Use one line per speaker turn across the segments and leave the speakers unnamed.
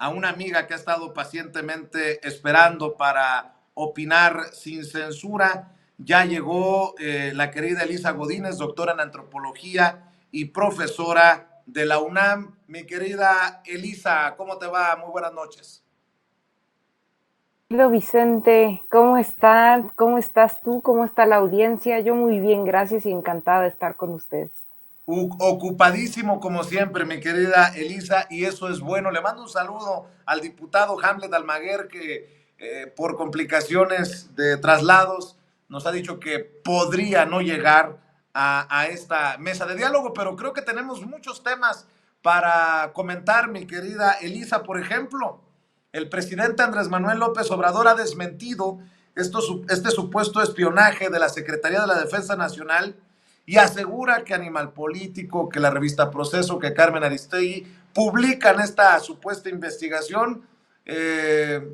a una amiga que ha estado pacientemente esperando para opinar sin censura. Ya llegó la querida Elisa Godínez, doctora en antropología y profesora de la UNAM. Mi querida Elisa, ¿cómo te va? Muy buenas noches.
Hola Vicente, ¿cómo están? ¿Cómo estás tú? ¿Cómo está la audiencia? Yo muy bien, gracias y encantada de estar con ustedes.
Ocupadísimo como siempre, mi querida Elisa, y eso es bueno. Le mando un saludo al diputado Hamlet Almaguer, que por complicaciones de traslados nos ha dicho que podría no llegar a esta mesa de diálogo, pero creo que tenemos muchos temas para comentar, mi querida Elisa. Por ejemplo, el presidente Andrés Manuel López Obrador ha desmentido este supuesto espionaje de la Secretaría de la Defensa Nacional y asegura que Animal Político, que la revista Proceso, que Carmen Aristegui publican esta supuesta investigación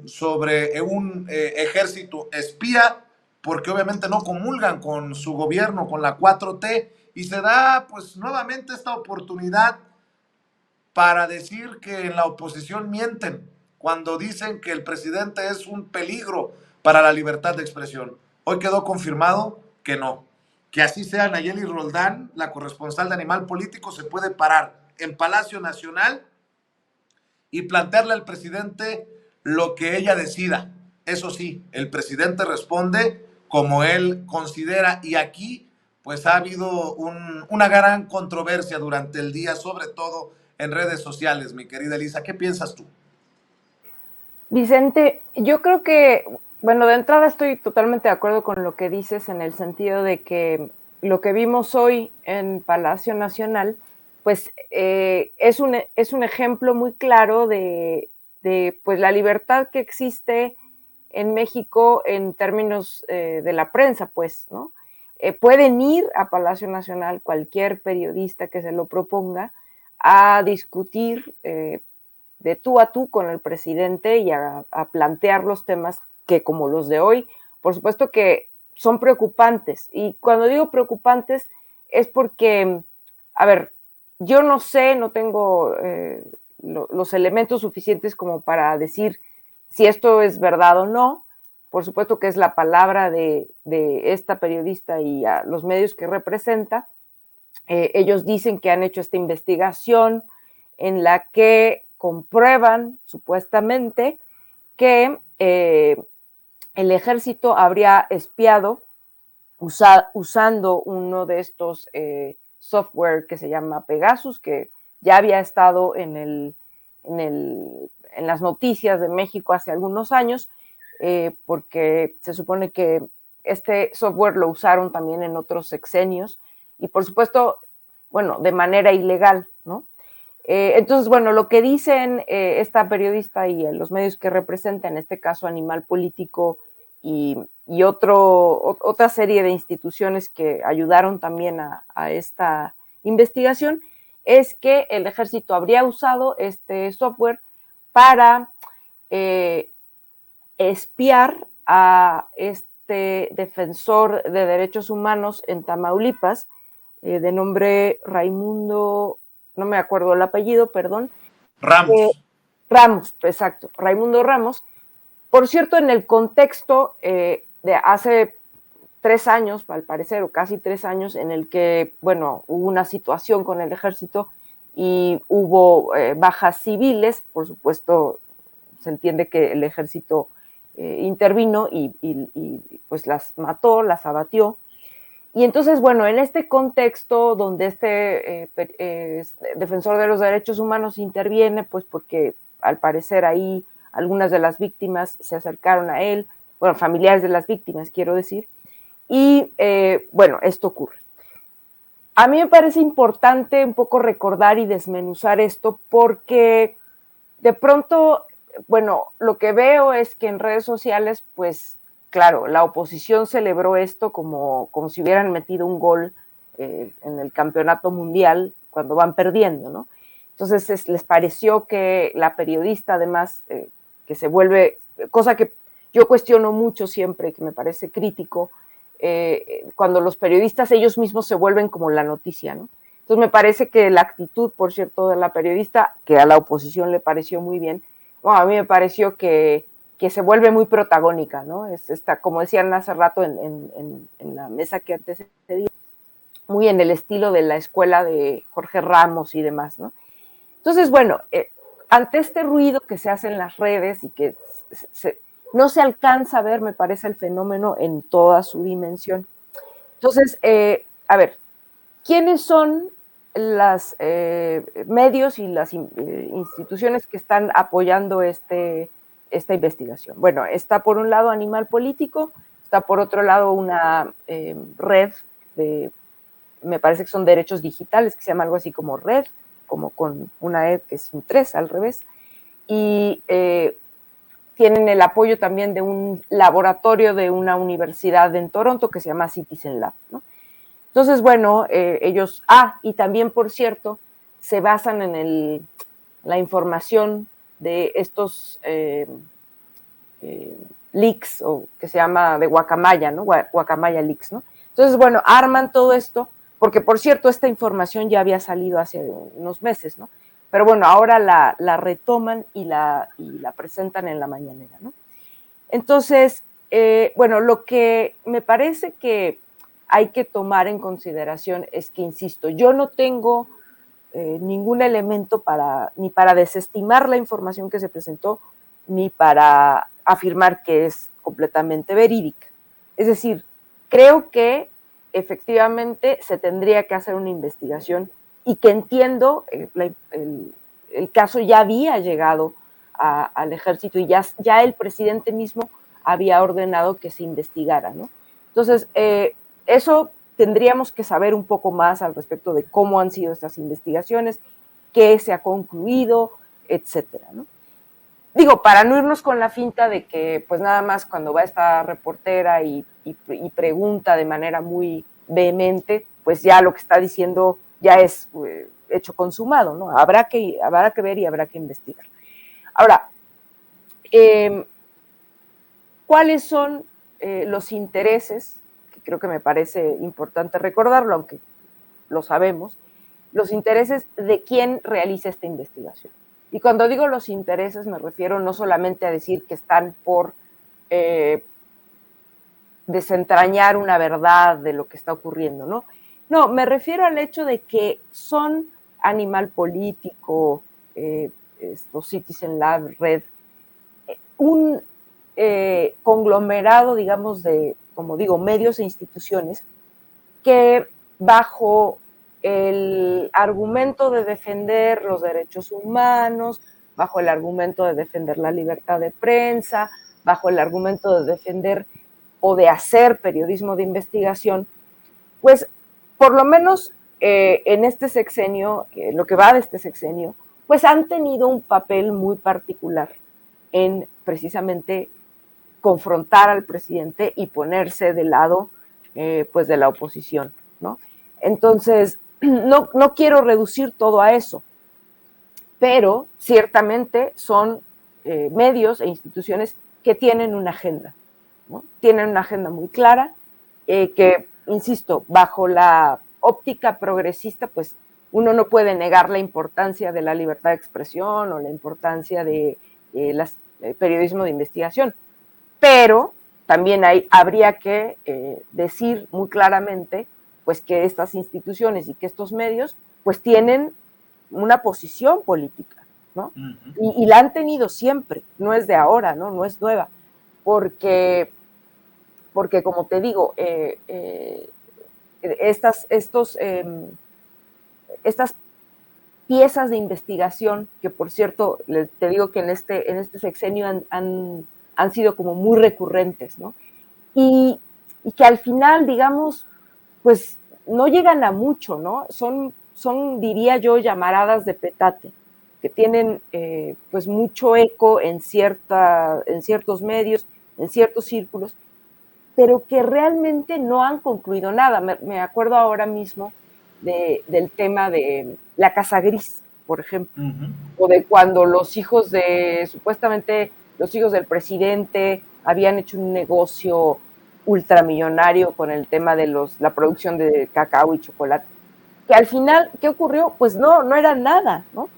sobre un ejército espía, porque obviamente no comulgan con su gobierno, con la 4T, y se da pues nuevamente esta oportunidad para decir que en la oposición mienten cuando dicen que el presidente es un peligro para la libertad de expresión. Hoy quedó confirmado que no. Que así sea, Nayeli Roldán, la corresponsal de Animal Político, se puede parar en Palacio Nacional y plantearle al presidente lo que ella decida. Eso sí, el presidente responde como él considera, y aquí pues ha habido una gran controversia durante el día, sobre todo en redes sociales, mi querida Elisa. ¿Qué piensas tú?
Vicente, yo creo que, bueno, de entrada estoy totalmente de acuerdo con lo que dices en el sentido de que lo que vimos hoy en Palacio Nacional, pues es un ejemplo muy claro de pues la libertad que existe en México en términos de la prensa, pues, ¿no? Pueden ir a Palacio Nacional cualquier periodista que se lo proponga a discutir de tú a tú con el presidente y a plantear los temas que, como los de hoy, por supuesto que son preocupantes. Y cuando digo preocupantes es porque, a ver, yo no sé, no tengo los elementos suficientes como para decir si esto es verdad o no. Por supuesto que es la palabra de esta periodista y a los medios que representa. Ellos dicen que han hecho esta investigación en la que comprueban supuestamente que el ejército habría espiado usando uno de estos software que se llama Pegasus, que ya había estado en las noticias de México hace algunos años, porque se supone que este software lo usaron también en otros sexenios y por supuesto, bueno, de manera ilegal, ¿no? Entonces, bueno, lo que dicen esta periodista y los medios que representa, en este caso Animal Político y otra serie de instituciones que ayudaron también a esta investigación, es que el ejército habría usado este software para eh, espiar a este defensor de derechos humanos en Tamaulipas, de nombre Raimundo, no me acuerdo el apellido, perdón.
Ramos.
eh, Ramos, exacto, Raimundo Ramos. Por cierto, en el contexto de hace 3 años, al parecer, o casi 3 años, en el que, bueno, hubo una situación con el ejército y hubo bajas civiles, por supuesto, se entiende que el ejército intervino y pues las mató, las abatió. Y entonces, bueno, en este contexto donde defensor de los derechos humanos interviene, pues porque al parecer ahí algunas de las víctimas se acercaron a él, bueno, familiares de las víctimas, quiero decir, y bueno, esto ocurre. A mí me parece importante un poco recordar y desmenuzar esto porque de pronto, bueno, lo que veo es que en redes sociales, pues claro, la oposición celebró esto como si hubieran metido un gol en el campeonato mundial cuando van perdiendo, ¿no? Entonces les pareció que la periodista, además, que se vuelve, cosa que yo cuestiono mucho siempre, que me parece crítico, cuando los periodistas ellos mismos se vuelven como la noticia, ¿no? Entonces me parece que la actitud, por cierto, de la periodista, que a la oposición le pareció muy bien, bueno, a mí me pareció que se vuelve muy protagónica, ¿no? Es esta, como decían hace rato en la mesa que antes se dio, muy en el estilo de la escuela de Jorge Ramos y demás, ¿no? Entonces, bueno, ante este ruido que se hace en las redes y que no se alcanza a ver, me parece, el fenómeno en toda su dimensión. Entonces, a ver, ¿quiénes son los medios y las instituciones que están apoyando esta investigación? Bueno, está por un lado Animal Político, está por otro lado una red de, me parece que son derechos digitales, que se llama algo así como red, como con una E que es un 3 al revés, y tienen el apoyo también de un laboratorio de una universidad en Toronto que se llama Citizen Lab, ¿no? Entonces, bueno, ellos, y también, por cierto, se basan en la información de estos leaks, o que se llama de Guacamaya, ¿no? Guacamaya Leaks, ¿no? Entonces, bueno, arman todo esto, porque, por cierto, esta información ya había salido hace unos meses, ¿no? Pero bueno, ahora la retoman y la presentan en la mañanera, ¿no? Entonces, bueno, lo que me parece que hay que tomar en consideración es que, insisto, yo no tengo ningún elemento ni para desestimar la información que se presentó, ni para afirmar que es completamente verídica. Es decir, creo que efectivamente se tendría que hacer una investigación y que entiendo, el caso ya había llegado al ejército y ya el presidente mismo había ordenado que se investigara, ¿no? Entonces, eso tendríamos que saber un poco más al respecto de cómo han sido estas investigaciones, qué se ha concluido, etcétera, ¿no? Digo, para no irnos con la finta de que, pues nada más cuando va esta reportera y pregunta de manera muy vehemente, pues ya lo que está diciendo ya es hecho consumado, ¿no? Habrá que ver y habrá que investigar. Ahora, ¿cuáles son los intereses? Que creo que me parece importante recordarlo, aunque lo sabemos, los intereses de quién realiza esta investigación. Y cuando digo los intereses me refiero no solamente a decir que están por desentrañar una verdad de lo que está ocurriendo, ¿no? No, me refiero al hecho de que son Animal Político, estos Citizen Lab, Red, un conglomerado, digamos, de, como digo, medios e instituciones que bajo el argumento de defender los derechos humanos, bajo el argumento de defender la libertad de prensa, bajo el argumento de defender o de hacer periodismo de investigación, pues por lo menos en este sexenio, lo que va de este sexenio, pues han tenido un papel muy particular en precisamente confrontar al presidente y ponerse del lado pues de la oposición, ¿no? Entonces, no quiero reducir todo a eso, pero ciertamente son medios e instituciones que tienen una agenda, ¿no? Tienen una agenda muy clara, que, insisto, bajo la óptica progresista, pues uno no puede negar la importancia de la libertad de expresión o la importancia de periodismo de investigación, pero también habría que decir muy claramente pues que estas instituciones y que estos medios pues tienen una posición política, ¿no? Y la han tenido siempre, no es de ahora, ¿no? No es nueva, porque como te digo, estas piezas de investigación, que por cierto, te digo que en este sexenio han sido como muy recurrentes, ¿no? Y que al final, digamos, pues no llegan a mucho, ¿no? Son diría yo, llamaradas de petate, que tienen pues mucho eco en ciertos medios, en ciertos círculos, pero que realmente no han concluido nada. Me acuerdo ahora mismo del tema de la Casa Gris, por ejemplo, o de cuando supuestamente los hijos del presidente habían hecho un negocio ultramillonario con el tema de la producción de cacao y chocolate. Que al final, ¿qué ocurrió? Pues no era nada, ¿no?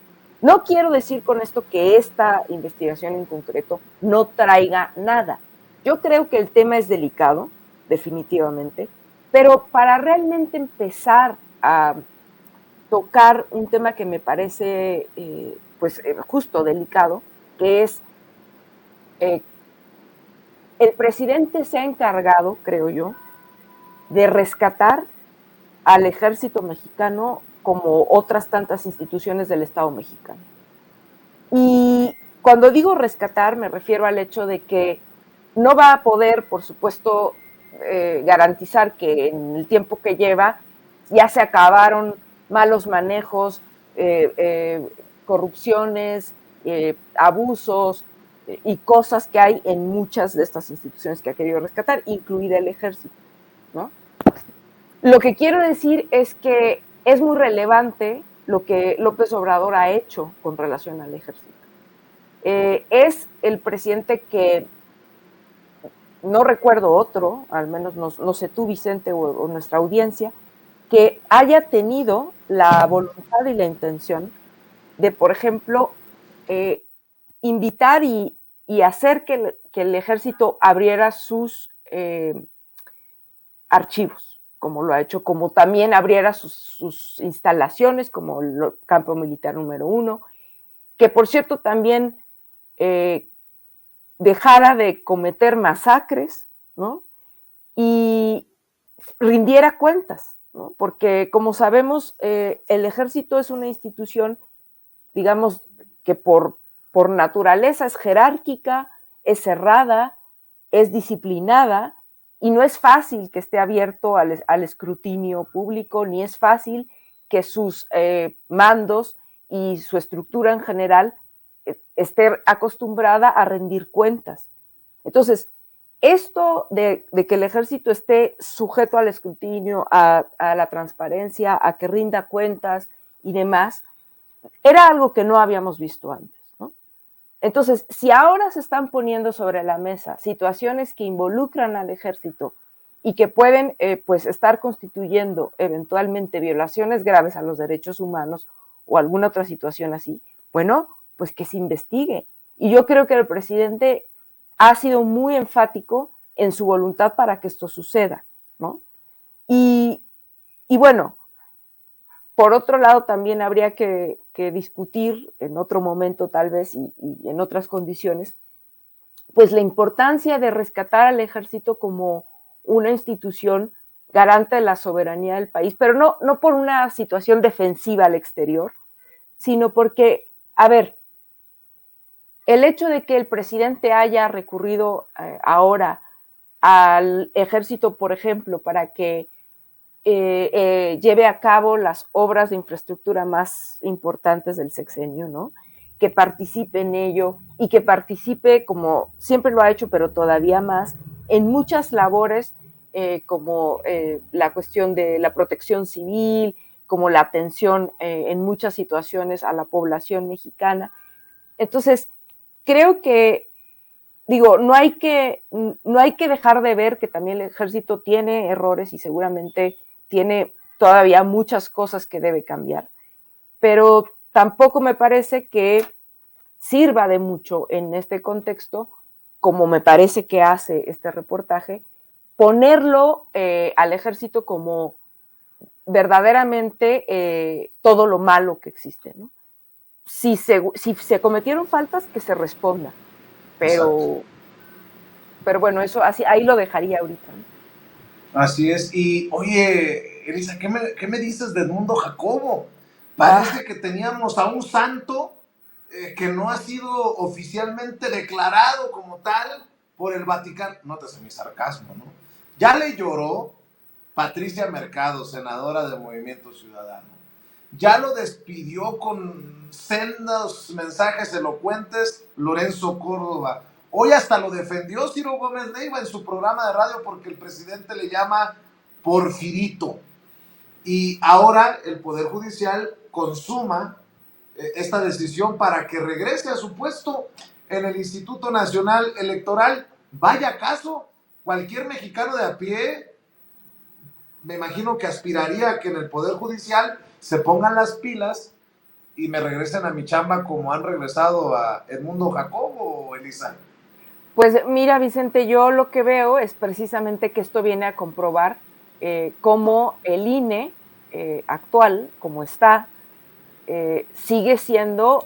No quiero decir con esto que esta investigación en concreto no traiga nada. Yo creo que el tema es delicado, definitivamente, pero para realmente empezar a tocar un tema que me parece justo delicado, que es el presidente se ha encargado, creo yo, de rescatar al ejército mexicano como otras tantas instituciones del Estado mexicano. Y cuando digo rescatar, me refiero al hecho de que no va a poder, por supuesto, garantizar que en el tiempo que lleva ya se acabaron malos manejos, corrupciones, abusos y cosas que hay en muchas de estas instituciones que ha querido rescatar, incluida el ejército, ¿no? Lo que quiero decir es que es muy relevante lo que López Obrador ha hecho con relación al ejército. Es el presidente que no recuerdo otro, al menos no sé tú, Vicente, o nuestra audiencia, que haya tenido la voluntad y la intención de, por ejemplo, invitar y hacer que el ejército abriera sus archivos, como lo ha hecho, como también abriera sus instalaciones, como el campo militar número 1, que por cierto también dejara de cometer masacres, ¿no? Y rindiera cuentas, ¿no? Porque como sabemos, el ejército es una institución, digamos, que por naturaleza es jerárquica, es cerrada, es disciplinada, y no es fácil que esté abierto al escrutinio público, ni es fácil que sus mandos y su estructura en general esté acostumbrada a rendir cuentas. Entonces, esto de que el ejército esté sujeto al escrutinio, a la transparencia, a que rinda cuentas y demás, era algo que no habíamos visto antes, ¿no? Entonces, si ahora se están poniendo sobre la mesa situaciones que involucran al ejército y que pueden pues estar constituyendo eventualmente violaciones graves a los derechos humanos o alguna otra situación así, bueno, pues que se investigue. Y yo creo que el presidente ha sido muy enfático en su voluntad para que esto suceda, ¿no? Y, y bueno, por otro lado, también habría que discutir en otro momento tal vez y en otras condiciones, pues la importancia de rescatar al ejército como una institución garante de la soberanía del país, pero no por una situación defensiva al exterior, sino porque, a ver, el hecho de que el presidente haya recurrido ahora al ejército, por ejemplo, para que lleve a cabo las obras de infraestructura más importantes del sexenio, ¿no? Que participe en ello y que participe, como siempre lo ha hecho, pero todavía más, en muchas labores como la cuestión de la protección civil, como la atención en muchas situaciones a la población mexicana. Entonces, creo que digo, no hay que dejar de ver que también el ejército tiene errores y seguramente tiene todavía muchas cosas que debe cambiar, pero tampoco me parece que sirva de mucho en este contexto, como me parece que hace este reportaje, ponerlo al ejército como verdaderamente todo lo malo que existe, ¿no? Si se cometieron faltas, que se responda,
Exacto.
pero bueno, eso así, ahí lo dejaría ahorita, ¿no?
Así es. Y oye, Elisa, qué me dices de Edmundo Jacobo?
Ah,
Parece que teníamos a un santo que no ha sido oficialmente declarado como tal por el Vaticano. Nótese mi sarcasmo, ¿no? Ya le lloró Patricia Mercado, senadora de Movimiento Ciudadano. Ya lo despidió con sendos mensajes elocuentes Lorenzo Córdoba. Hoy hasta lo defendió Ciro Gómez Leiva en su programa de radio porque el presidente le llama porfirito. Y ahora el Poder Judicial consuma esta decisión para que regrese a su puesto en el Instituto Nacional Electoral. Vaya caso, cualquier mexicano de a pie me imagino que aspiraría a que en el Poder Judicial se pongan las pilas y me regresen a mi chamba como han regresado a Edmundo Jacobo, Elisa?
Pues mira, Vicente, yo lo que veo es precisamente que esto viene a comprobar cómo el INE actual, como está, sigue siendo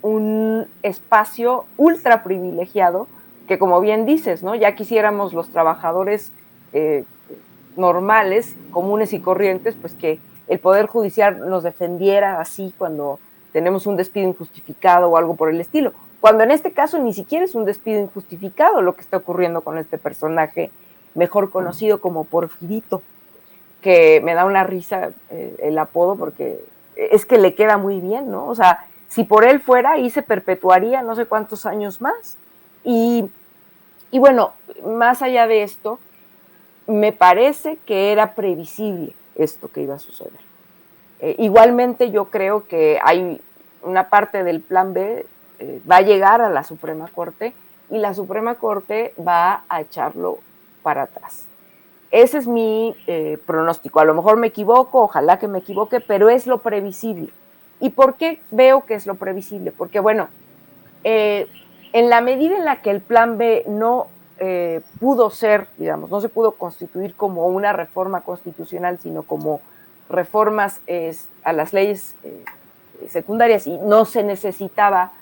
un espacio ultra privilegiado que, como bien dices, ¿no? Ya quisiéramos los trabajadores eh, normales, comunes y corrientes, pues que el Poder Judicial nos defendiera así cuando tenemos un despido injustificado o algo por el estilo. Cuando en este caso ni siquiera es un despido injustificado lo que está ocurriendo con este personaje, mejor conocido como Porfirito, que me da una risa el apodo porque es que le queda muy bien, ¿no? O sea, si por él fuera, ahí se perpetuaría no sé cuántos años más. Y, y bueno, más allá de esto, me parece que era previsible esto que iba a suceder. Igualmente yo creo que hay una parte del plan B, va a llegar a la Suprema Corte y la Suprema Corte va a echarlo para atrás. Ese es mi pronóstico. A lo mejor me equivoco, ojalá que me equivoque, pero es lo previsible. ¿Y por qué veo que es lo previsible? Porque, bueno, en la medida en la que el plan B no pudo ser, digamos, no se pudo constituir como una reforma constitucional, sino como reformas a las leyes secundarias y no se necesitaba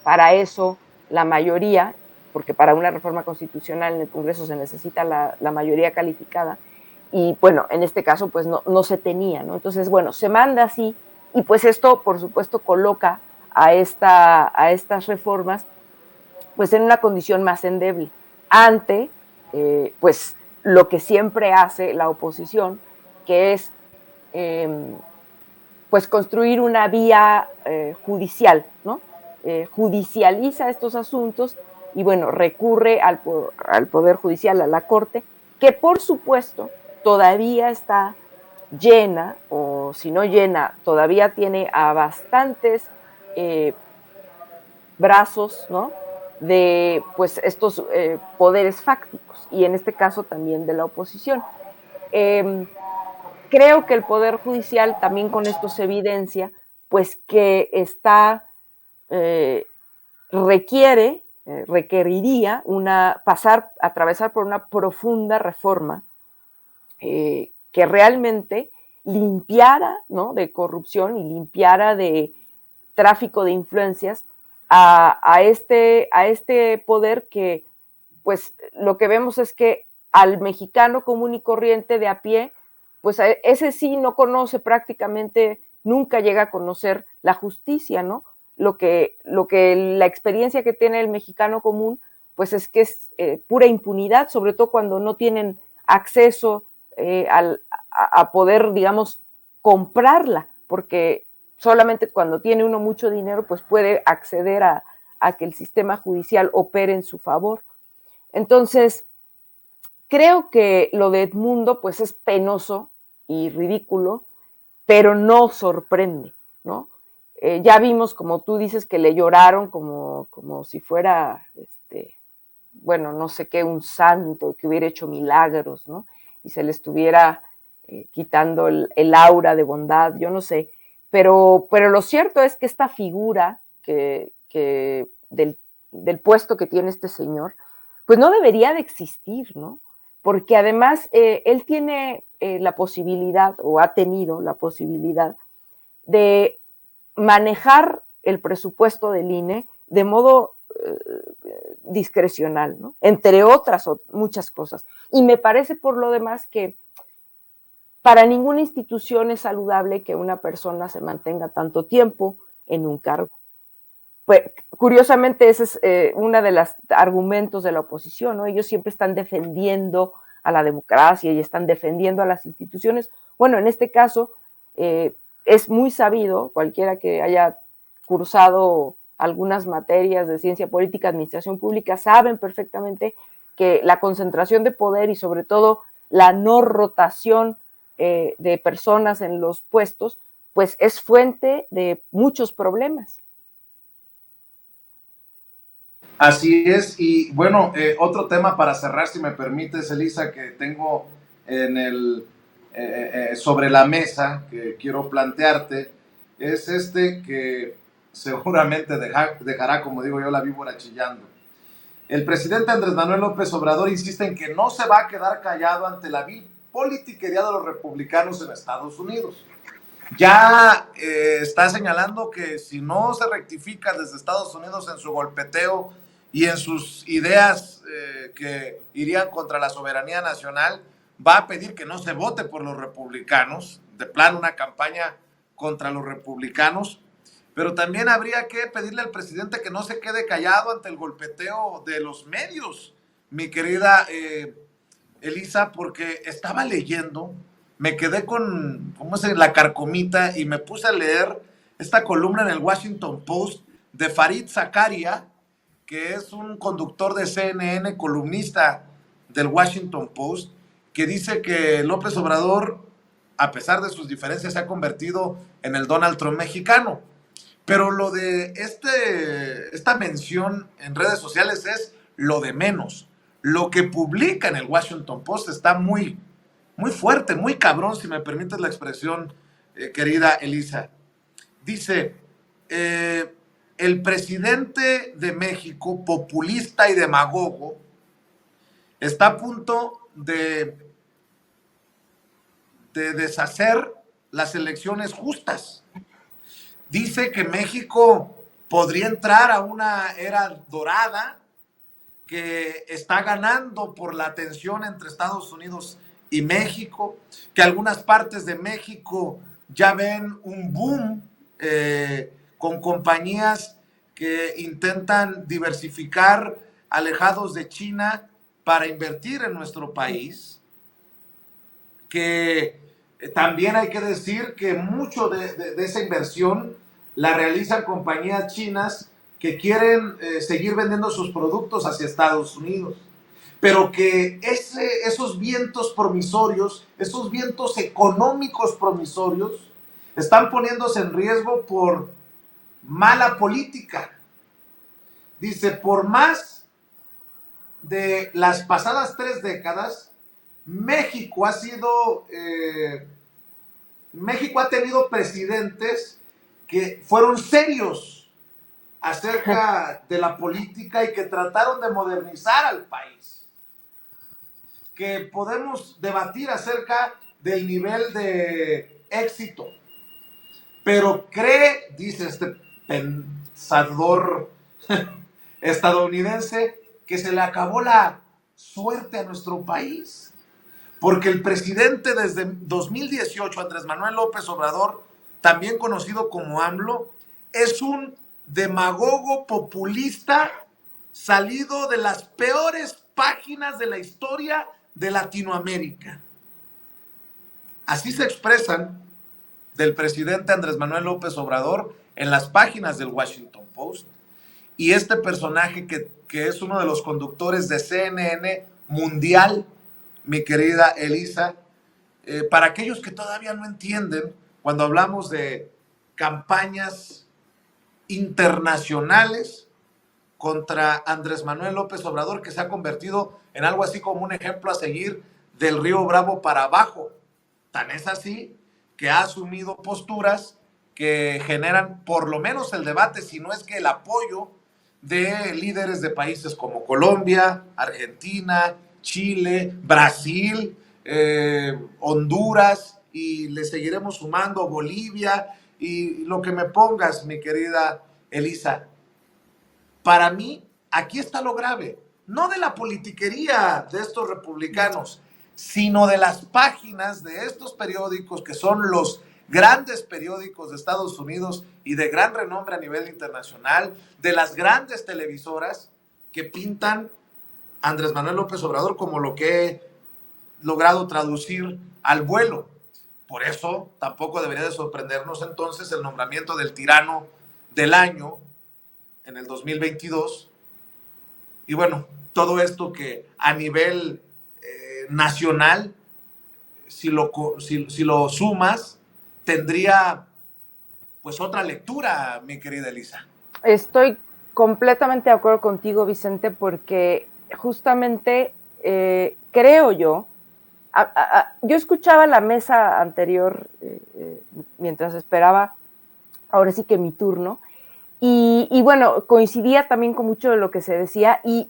para eso la mayoría, porque para una reforma constitucional en el Congreso se necesita la mayoría calificada, y bueno, en este caso pues no se tenía, ¿no? Entonces, bueno, se manda así, y pues esto, por supuesto, coloca a estas reformas pues en una condición más endeble ante pues lo que siempre hace la oposición, que es pues construir una vía judicial, ¿no? Judicializa estos asuntos y bueno, recurre al Poder Judicial, a la Corte, que por supuesto todavía está llena, o si no llena, todavía tiene a bastantes brazos, ¿no? De pues estos poderes fácticos y en este caso también de la oposición. Eh, Creo que el Poder Judicial también con esto se evidencia, pues que está, eh, requeriría atravesar por una profunda reforma que realmente limpiara, ¿no? De corrupción y limpiara de tráfico de influencias a este poder que, pues, lo que vemos es que al mexicano común y corriente de a pie, pues ese sí no conoce prácticamente, nunca llega a conocer la justicia, ¿no? La experiencia que tiene el mexicano común, pues es que es pura impunidad, sobre todo cuando no tienen acceso a poder, digamos, comprarla, porque solamente cuando tiene uno mucho dinero, pues puede acceder a que el sistema judicial opere en su favor. Entonces, creo que lo de Edmundo, pues es penoso y ridículo, pero no sorprende, ¿no? Ya vimos, como tú dices, que le lloraron como si fuera, bueno, no sé qué, un santo que hubiera hecho milagros, ¿no? Y se le estuviera quitando el aura de bondad, yo no sé. Pero lo cierto es que esta figura del puesto que tiene este señor, pues no debería de existir, ¿no? Porque además él tiene la posibilidad, o ha tenido la posibilidad, de manejar el presupuesto del INE de modo discrecional, ¿no? Entre otras muchas cosas. Y me parece por lo demás que para ninguna institución es saludable que una persona se mantenga tanto tiempo en un cargo. Pues, curiosamente, ese es uno de los argumentos de la oposición, ¿no? Ellos siempre están defendiendo a la democracia y están defendiendo a las instituciones. Bueno, en este caso es muy sabido, cualquiera que haya cursado algunas materias de ciencia política, administración pública, saben perfectamente que la concentración de poder y sobre todo la no rotación de personas en los puestos, pues es fuente de muchos problemas.
Así es, y bueno, otro tema para cerrar, si me permites, Elisa, que tengo en sobre la mesa que quiero plantearte, es este que seguramente dejará, como digo yo, la víbora chillando. El presidente Andrés Manuel López Obrador insiste en que no se va a quedar callado ante la vil politiquería de los republicanos en Estados Unidos. Ya está señalando que si no se rectifica desde Estados Unidos en su golpeteo y en sus ideas que irían contra la soberanía nacional, va a pedir que no se vote por los republicanos, de plano una campaña contra los republicanos, pero también habría que pedirle al presidente que no se quede callado ante el golpeteo de los medios, mi querida Elisa, porque estaba leyendo, me quedé con, ¿cómo se la carcomita? Y me puse a leer esta columna en el Washington Post de Farid Zakaria, que es un conductor de CNN, columnista del Washington Post, que dice que López Obrador, a pesar de sus diferencias, se ha convertido en el Donald Trump mexicano. Pero lo de esta mención en redes sociales es lo de menos. Lo que publica en el Washington Post está muy, muy fuerte, muy cabrón, si me permites la expresión, querida Elisa. Dice, el presidente de México, populista y demagogo, está a punto de deshacer las elecciones justas. Dice que México podría entrar a una era dorada, que está ganando por la tensión entre Estados Unidos y México, que algunas partes de México ya ven un boom con compañías que intentan diversificar alejados de China para invertir en nuestro país, que también hay que decir que mucho de esa inversión la realizan compañías chinas que quieren seguir vendiendo sus productos hacia Estados Unidos, pero que esos vientos promisorios, esos vientos económicos promisorios, están poniéndose en riesgo por mala política. Dice, por más de las pasadas 3 décadas, México ha tenido presidentes que fueron serios acerca de la política y que trataron de modernizar al país. Que podemos debatir acerca del nivel de éxito, pero dice este pensador estadounidense, que se le acabó la suerte a nuestro país. Porque el presidente desde 2018, Andrés Manuel López Obrador, también conocido como AMLO, es un demagogo populista salido de las peores páginas de la historia de Latinoamérica. Así se expresan del presidente Andrés Manuel López Obrador en las páginas del Washington Post. Y este personaje que es uno de los conductores de CNN mundial, mi querida Elisa, para aquellos que todavía no entienden, cuando hablamos de campañas internacionales contra Andrés Manuel López Obrador, que se ha convertido en algo así como un ejemplo a seguir del Río Bravo para abajo. Tan es así que ha asumido posturas que generan por lo menos el debate, si no es que el apoyo de líderes de países como Colombia, Argentina, Chile, Brasil, Honduras, y le seguiremos sumando Bolivia y lo que me pongas, mi querida Elisa. Para mí, aquí está lo grave, no de la politiquería de estos republicanos, sino de las páginas de estos periódicos que son los grandes periódicos de Estados Unidos y de gran renombre a nivel internacional, de las grandes televisoras que pintan a Andrés Manuel López Obrador como lo que he logrado traducir al vuelo. Por eso tampoco debería de sorprendernos entonces el nombramiento del tirano del año en el 2022. Y bueno, todo esto que a nivel nacional, si lo sumas, tendría pues otra lectura, mi querida Elisa.
Estoy completamente de acuerdo contigo, Vicente, porque justamente creo yo, yo escuchaba la mesa anterior mientras esperaba ahora sí que mi turno. Y bueno, coincidía también con mucho de lo que se decía y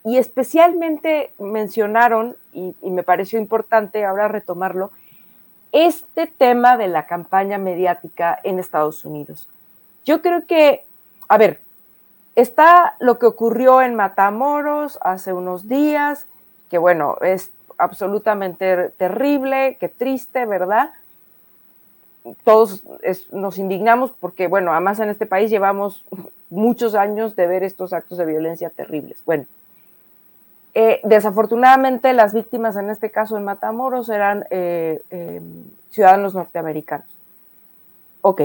especialmente mencionaron, y me pareció importante ahora retomarlo, este tema de la campaña mediática en Estados Unidos. Yo creo que, a ver, está lo que ocurrió en Matamoros hace unos días, que bueno, es absolutamente terrible, que triste, ¿verdad? Todos nos indignamos porque, bueno, además en este país llevamos muchos años de ver estos actos de violencia terribles. Bueno, desafortunadamente las víctimas en este caso en Matamoros eran ciudadanos norteamericanos. Ok,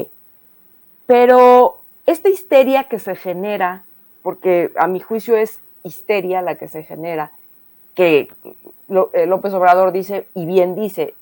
pero esta histeria que se genera, porque a mi juicio es histeria la que se genera, que López Obrador dice, y bien dice,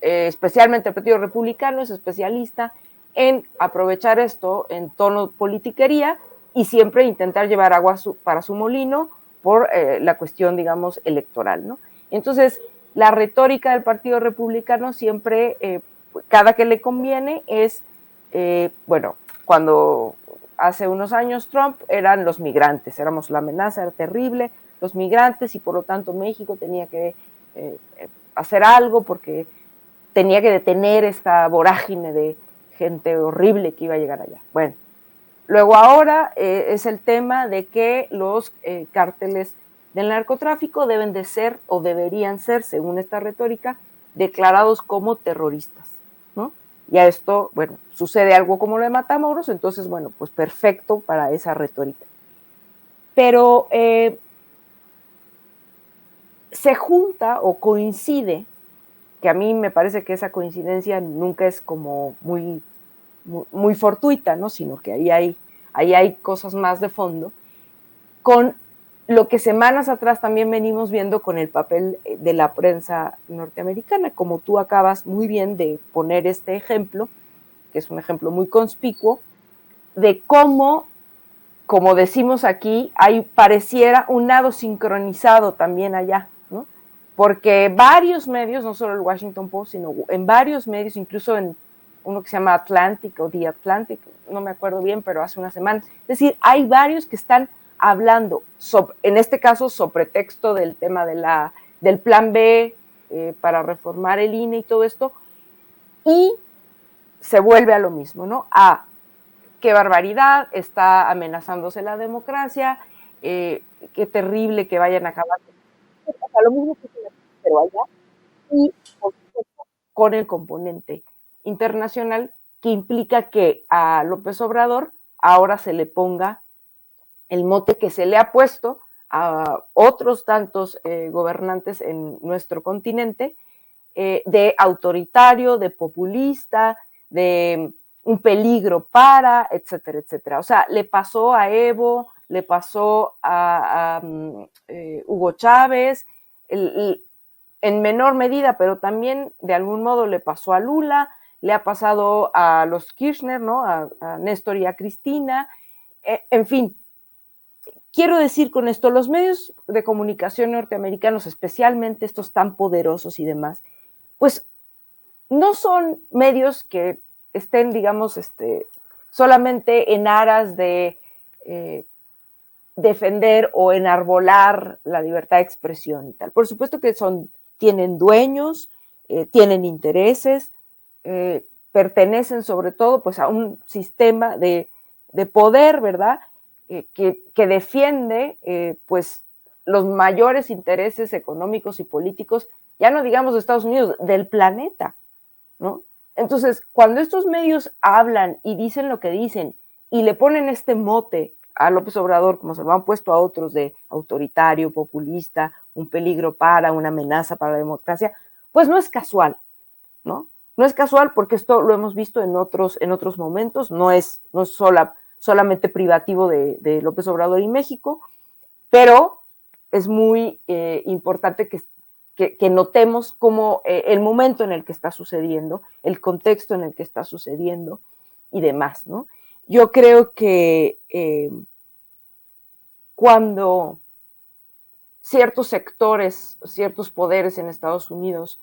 especialmente el Partido Republicano es especialista en aprovechar esto en tono politiquería y siempre intentar llevar agua para su molino por la cuestión, digamos, electoral, ¿no? Entonces, la retórica del Partido Republicano siempre, cada que le conviene, es, bueno, cuando hace unos años Trump eran los migrantes, éramos la amenaza, era terrible, los migrantes, y por lo tanto México tenía que hacer algo porque tenía que detener esta vorágine de gente horrible que iba a llegar allá. Bueno, luego ahora es el tema de que los cárteles del narcotráfico deben de ser o deberían ser, según esta retórica, declarados como terroristas, ¿no? Y a esto, bueno, sucede algo como lo de Matamoros, entonces, bueno, pues perfecto para esa retórica. Pero se junta o coincide, que a mí me parece que esa coincidencia nunca es como muy fortuita, ¿no? Sino que ahí hay cosas más de fondo, con lo que semanas atrás también venimos viendo con el papel de la prensa norteamericana, como tú acabas muy bien de poner este ejemplo, que es un ejemplo muy conspicuo, de cómo, como decimos aquí, pareciera un nado sincronizado también allá, ¿no? Porque varios medios, no solo el Washington Post, sino en varios medios, incluso en uno que se llama Atlantic o The Atlantic, no me acuerdo bien, pero hace una semana. Es decir, hay varios que están hablando, en este caso, sobre texto del tema del plan B para reformar el INE y todo esto, y se vuelve a lo mismo, ¿no? Qué barbaridad, está amenazándose la democracia, qué terrible que vayan a acabar. O sea, lo mismo que pero allá, y por supuesto, con el componente internacional que implica que a López Obrador ahora se le ponga el mote que se le ha puesto a otros tantos gobernantes en nuestro continente, de autoritario, de populista, de un peligro para, etcétera, etcétera. O sea, le pasó a Evo, le pasó a Hugo Chávez, en menor medida, pero también de algún modo le pasó a Lula, le ha pasado a los Kirchner, ¿no? A Néstor y a Cristina, en fin. Quiero decir con esto, los medios de comunicación norteamericanos, especialmente estos tan poderosos y demás, pues no son medios que estén, digamos, solamente en aras de defender o enarbolar la libertad de expresión y tal. Por supuesto que tienen dueños, tienen intereses, pertenecen sobre todo pues a un sistema de poder, ¿verdad? Que defiende pues los mayores intereses económicos y políticos, ya no digamos de Estados Unidos, del planeta, ¿no? Entonces, cuando estos medios hablan y dicen lo que dicen y le ponen este mote a López Obrador, como se lo han puesto a otros, de autoritario, populista, un peligro para, una amenaza para la democracia, pues no es casual, ¿no? No es casual porque esto lo hemos visto en otros momentos, no es solamente privativo de López Obrador y México, pero es muy importante que notemos cómo el momento en el que está sucediendo, el contexto en el que está sucediendo y demás, ¿no? Yo creo que cuando ciertos sectores, ciertos poderes en Estados Unidos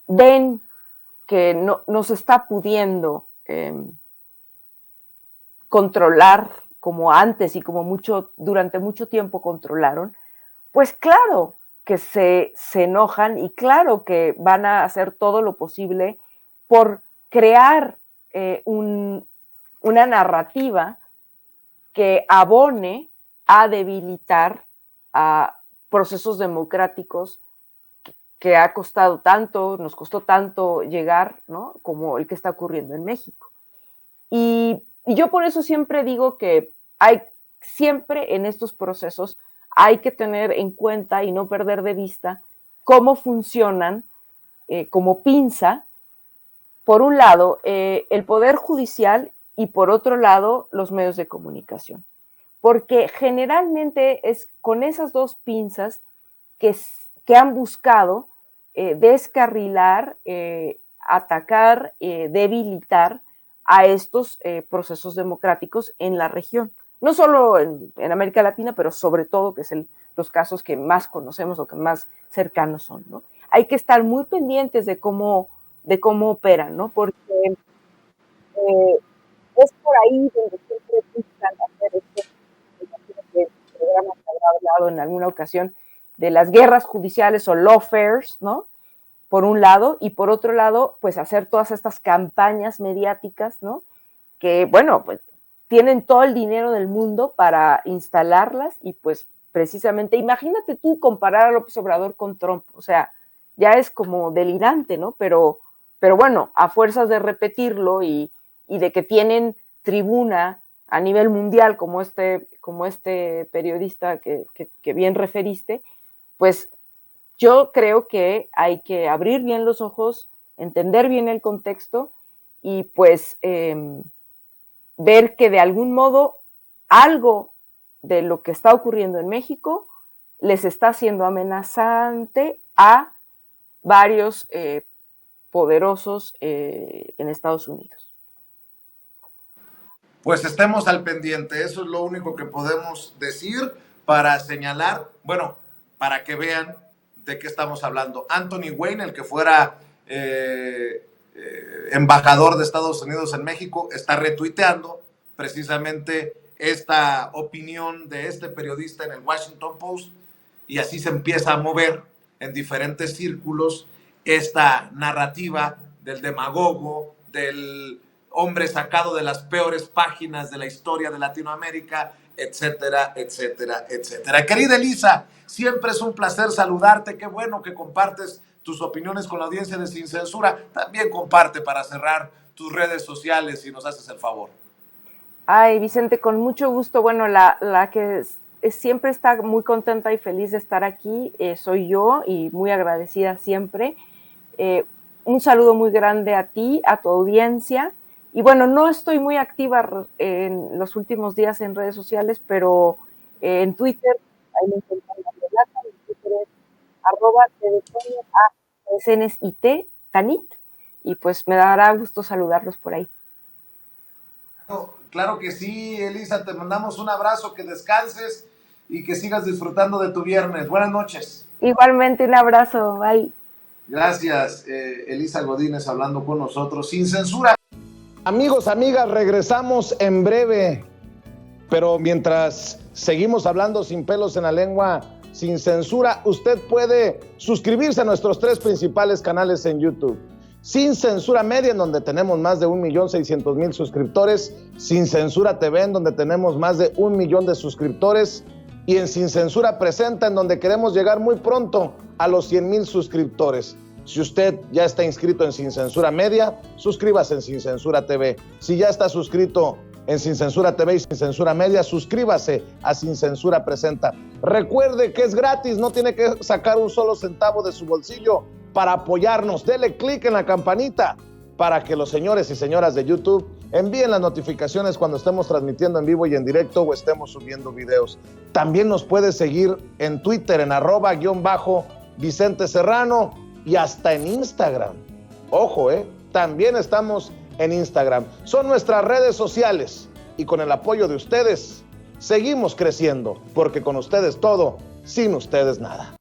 ven que no se está pudiendo controlar como antes y como durante mucho tiempo controlaron, pues claro que se enojan y claro que van a hacer todo lo posible por crear una narrativa que abone a debilitar a procesos democráticos que ha costado tanto, nos costó tanto llegar, ¿no? Como el que está ocurriendo en México. Y yo por eso siempre digo que siempre en estos procesos hay que tener en cuenta y no perder de vista cómo funcionan como pinza, por un lado, el Poder Judicial y por otro lado, los medios de comunicación. Porque generalmente es con esas dos pinzas que han buscado descarrilar, atacar, debilitar a estos procesos democráticos en la región. No solo en América Latina, pero sobre todo, que es los casos que más conocemos o que más cercanos son, ¿no? Hay que estar muy pendientes de cómo operan, ¿no? Porque es por ahí donde siempre buscan hacer programas que habrá hablado en alguna ocasión de las guerras judiciales o lawfares, ¿no? Por un lado, y por otro lado, pues hacer todas estas campañas mediáticas, ¿no? Que, bueno, pues tienen todo el dinero del mundo para instalarlas y pues precisamente, imagínate tú comparar a López Obrador con Trump, o sea, ya es como delirante, ¿no? Pero bueno, a fuerzas de repetirlo y de que tienen tribuna a nivel mundial como este periodista que bien referiste, pues yo creo que hay que abrir bien los ojos, entender bien el contexto y pues ver que de algún modo algo de lo que está ocurriendo en México les está haciendo amenazante a varios poderosos en Estados Unidos.
Pues estemos al pendiente, eso es lo único que podemos decir para señalar, bueno, para que vean de qué estamos hablando. Anthony Wayne, el que fuera embajador de Estados Unidos en México, está retuiteando precisamente esta opinión de este periodista en el Washington Post y así se empieza a mover en diferentes círculos esta narrativa del demagogo, del hombre sacado de las peores páginas de la historia de Latinoamérica, etcétera, etcétera, etcétera. Querida Elisa, siempre es un placer saludarte. Qué bueno que compartes tus opiniones con la audiencia de Sin Censura. También comparte para cerrar tus redes sociales si nos haces el favor.
Ay, Vicente, con mucho gusto. Bueno, la que siempre está muy contenta y feliz de estar aquí soy yo y muy agradecida siempre. Un saludo muy grande a ti, a tu audiencia. Y bueno, no estoy muy activa en los últimos días en redes sociales, pero en Twitter, ahí me encuentran la relata, en Twitter es @TDTonio, Tanit, y pues me dará gusto saludarlos por ahí.
Claro que sí, Elisa, te mandamos un abrazo, que descanses y que sigas disfrutando de tu viernes. Buenas noches.
Igualmente, un abrazo, bye.
Gracias, Elisa Godínez, hablando con nosotros Sin Censura.
Amigos, amigas, regresamos en breve, pero mientras seguimos hablando sin pelos en la lengua, sin censura, usted puede suscribirse a nuestros 3 principales canales en YouTube. Sin Censura Media, en donde tenemos más de 1,600,000 suscriptores, Sin Censura TV, en donde tenemos más de 1 millón de suscriptores, y en Sin Censura Presenta, en donde queremos llegar muy pronto a los 100,000 suscriptores. Si usted ya está inscrito en Sin Censura Media, suscríbase en Sin Censura TV. Si ya está suscrito en Sin Censura TV y Sin Censura Media, suscríbase a Sin Censura Presenta. Recuerde que es gratis, no tiene que sacar un solo centavo de su bolsillo para apoyarnos. Dele clic en la campanita para que los señores y señoras de YouTube envíen las notificaciones cuando estemos transmitiendo en vivo y en directo o estemos subiendo videos. También nos puede seguir en Twitter en @_Vicente Serrano y hasta en Instagram. Ojo, también estamos en Instagram. Son nuestras redes sociales y con el apoyo de ustedes seguimos creciendo, porque con ustedes todo, sin ustedes nada.